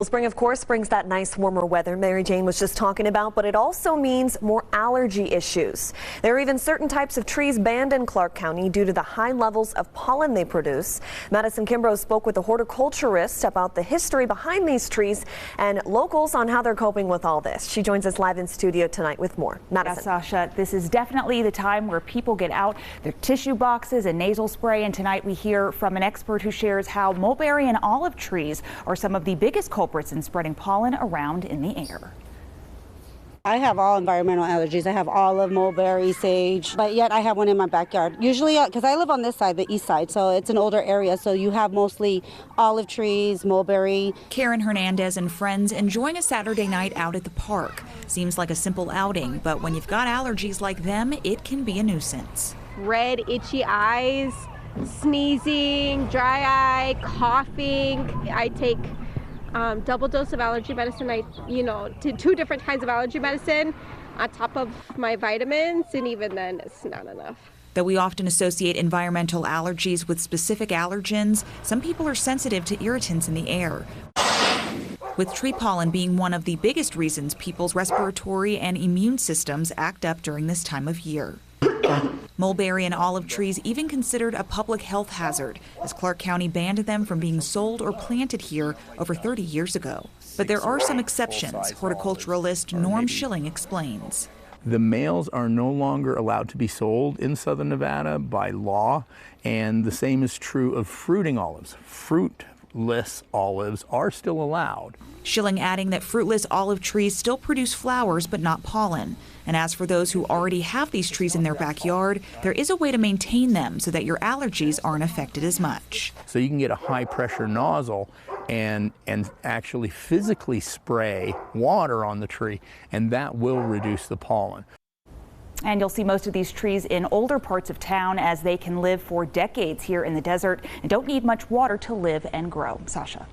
Spring, of course, brings that nice warmer weather Mary Jane was just talking about, but it also means more allergy issues. There are even certain types of trees banned in Clark County due to the high levels of pollen they produce. Madison Kimbrough spoke with a horticulturist about the history behind these trees and locals on how they're coping with all this. She joins us live in studio tonight with more. Madison. Yeah, Sasha, this is definitely the time where people get out their tissue boxes and nasal spray. And tonight we hear from an expert who shares how mulberry and olive trees are some of the biggest culprits in spreading pollen around in the air. I have all environmental allergies. I have olive, mulberry, sage, but yet I have one in my backyard. Usually, because I live on this side, the east side, so it's an older area, so you have mostly olive trees, mulberry. Karen Hernandez and friends enjoying a Saturday night out at the park. Seems like a simple outing, but when you've got allergies like them, it can be a nuisance. Red, itchy eyes, sneezing, dry eye, coughing. I take double dose of allergy medicine. Two different kinds of allergy medicine on top of my vitamins, and even then it's not enough. Though we often associate environmental allergies with specific allergens, some people are sensitive to irritants in the air, with tree pollen being one of the biggest reasons people's respiratory and immune systems act up during this time of year. Mulberry and olive trees even considered a public health hazard, as Clark County banned them from being sold or planted here over 30 years ago. But there are some exceptions, horticulturalist Norm Schilling explains. The males are no longer allowed to be sold in southern Nevada by law, and the same is true of fruiting olives. Fruitless olives are still allowed. Schilling adding that fruitless olive trees still produce flowers but not pollen. And as for those who already have these trees in their backyard, there is a way to maintain them so that your allergies aren't affected as much. So you can get a high pressure nozzle and actually physically spray water on the tree, and that will reduce the pollen. And you'll see most of these trees in older parts of town, as they can live for decades here in the desert and don't need much water to live and grow. Sasha.